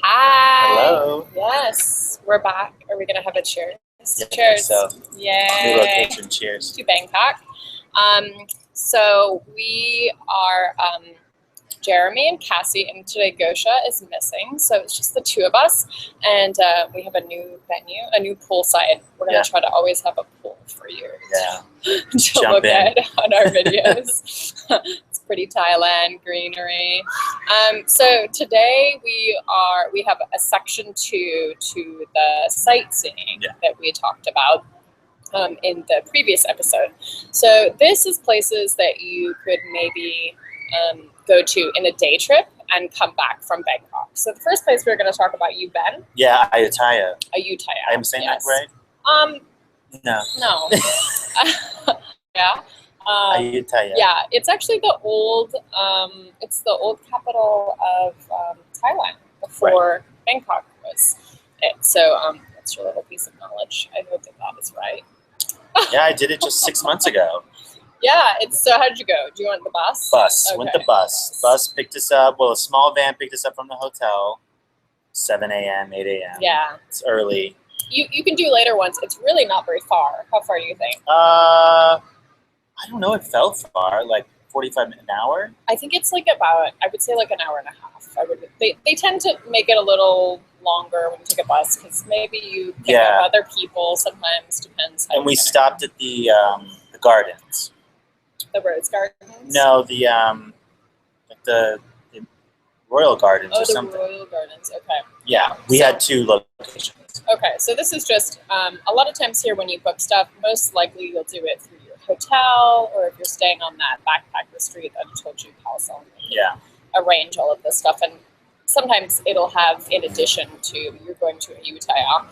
Hi. Hello. Yes, we're back. Are we gonna have a cheers? Yeah, Cheers. so Yay. new location. Cheers. To Bangkok. So we are Jeremy and Cassie, and today Gosha is missing, so it's just the two of us, and we have a new venue, a new poolside. We're gonna try to always have a pool for you. Yeah. To look at on our videos. It's pretty Thailand greenery. So today we have a section 2 to the sightseeing that we talked about in the previous episode. So this is places that you could maybe go to in a day trip and come back from Bangkok. So the first place we're going to talk about, you've been? Yeah, Ayutthaya. Ayutthaya. I'm saying that right? No. Yeah. Ayutthaya. Yeah, it's actually the old capital of Thailand before Bangkok was it. So that's your little piece of knowledge. I hope that is right. Yeah, I did it just 6 months ago. Yeah, so how'd you go? Do you want the bus? Bus. Okay. Went the bus. Bus picked us up. Well, a small van picked us up from the hotel. 7 a.m., 8 a.m. Yeah. It's early. You can do later ones. It's really not very far. How far do you think? I don't know. It felt far, like 45 minutes, an hour. I think it's like I would say like an hour and a half. They tend to make it a little longer when you take a bus because maybe you pick up other people. Sometimes depends. And we stopped at the gardens. The Rose Gardens? No, the Royal Gardens or something. Oh, the Royal Gardens. Okay. Yeah, we had 2 locations. Okay, so this is just a lot of times here when you book stuff, most likely you'll do it through your hotel, or if you're staying on that backpacker street that I told you, Palsong. Yeah. Arrange all of this stuff, and sometimes it'll have, in addition to, you're going to Ayutthaya.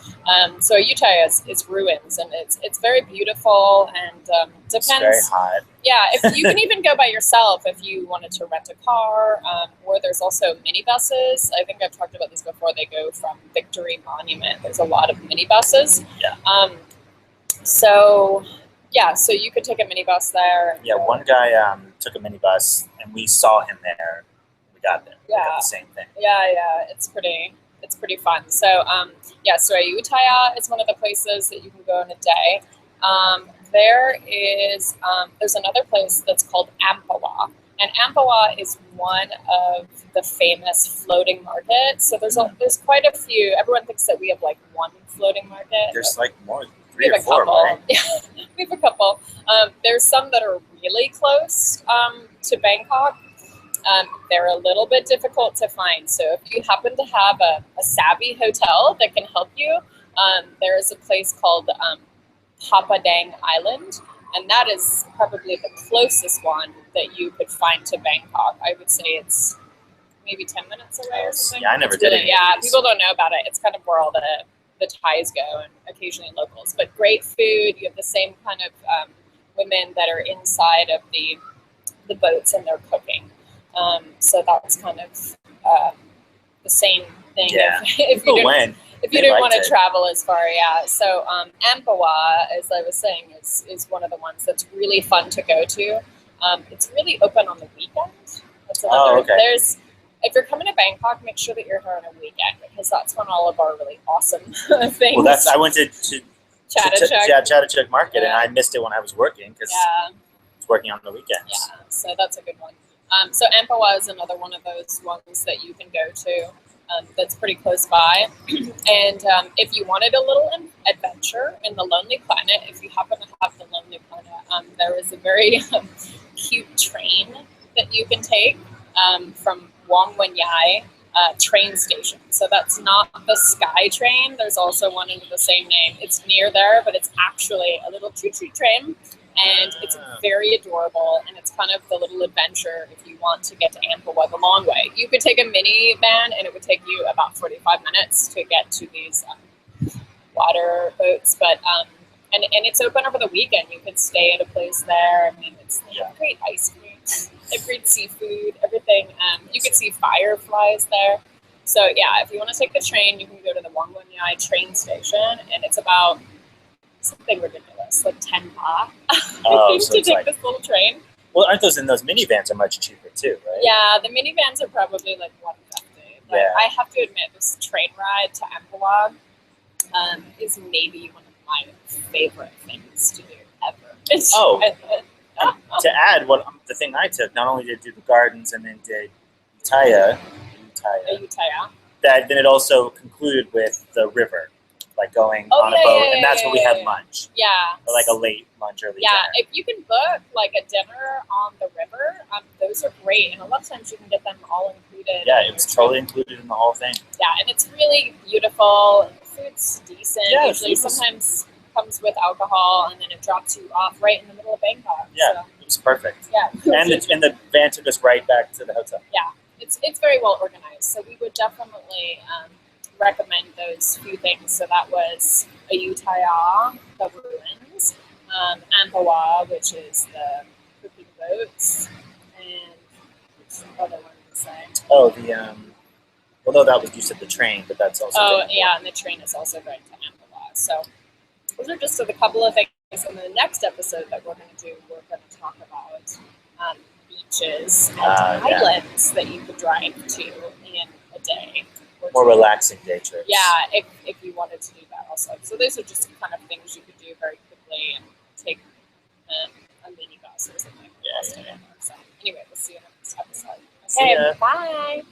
So Ayutthaya is ruins, and it's very beautiful, and depends. It's very hot. Yeah, if you can even go by yourself if you wanted to rent a car, or there's also minibuses. I think I've talked about this before. They go from Victory Monument. There's a lot of minibuses. Yeah. So you could take a minibus there. Yeah, one guy took a minibus, and we saw him there. We got there. Yeah. We got the same thing. Yeah, it's pretty fun. So so Ayutthaya is one of the places that you can go in a day. There's another place that's called Ampawa, and Ampawa is one of the famous floating markets. So there's quite a few. Everyone thinks that we have like one floating market. There's like more, 3 or 4, right? Yeah, we have a couple. There's some that are really close to Bangkok. They're a little bit difficult to find. So if you happen to have a savvy hotel that can help you, there is a place called Papadang Island, and that is probably the closest one that you could find to Bangkok. I would say it's maybe 10 minutes away or something. Yeah, I never did it. Yeah, people don't know about it. It's kind of where all the Thais go, and occasionally locals. But great food. You have the same kind of women that are inside of the boats, and they're cooking. So that's kind of the same thing. Yeah. If you didn't want to travel as far, yeah. So Ampawa, as I was saying, is one of the ones that's really fun to go to. It's really open on the weekend. That's another. Okay. If you're coming to Bangkok, make sure that you're here on a weekend because that's when all of our really awesome things. Well, I went to Chatuchak Market, and I missed it when I was working because I was working on the weekends. Yeah, so that's a good one. So Ampawa is another one of those ones that you can go to. That's pretty close by. And if you wanted a little adventure in the Lonely Planet, if you happen to have the Lonely Planet, there is a very cute train that you can take from Wong Wen Yai train station. So that's not the Sky Train. There's also one under the same name. It's near there, but it's actually a little choo-choo train. And it's very adorable, and it's kind of the little adventure if you want to get to Ampawa the long way. You could take a minivan, and it would take you about 45 minutes to get to these water boats. But and it's open over the weekend. You could stay at a place there. I mean, they have great ice cream, they have great seafood, everything. You could see fireflies there. So yeah, if you want to take the train, you can go to the Wong Wen Yai train station, and it's about something ridiculous, like 10 baht to take this little train. Well, aren't those minivans are much cheaper too, right? Yeah, the minivans are probably like 150. But I have to admit, this train ride to Ampua is maybe one of my favorite things to do ever. To add, the thing I took, not only did it do the gardens and then did Utaya, then it also concluded with the river, like going on a boat, and that's where we had lunch. Yeah. Or like a late lunch, early dinner. If you can book like a dinner on the river, those are great, and a lot of times you can get them all included. Yeah, it was totally included in the whole thing. Yeah, and it's really beautiful. And the food's decent. Yeah, usually sometimes comes with alcohol, and then it drops you off right in the middle of Bangkok. Yeah, so. It was perfect. Yeah, and the van took us right back to the hotel. Yeah, it's very well organized. So we would definitely recommend those few things. So that was Ayutthaya, the ruins, Amphawa, which is the cooking boats, and which other one to say? Oh, well, no, that was, you said the train, but that's also. Oh, yeah, and the train is also going to Amphawa. So those are just a couple of things. In the next episode that we're going to do, we're going to talk about beaches and islands that you could drive to in a day. More relaxing day trips. Yeah, if you wanted to do that also. So those are just kind of things you could do very quickly and take a mini bus or something. Yeah. So anyway, we'll see you in the next episode. Okay, bye.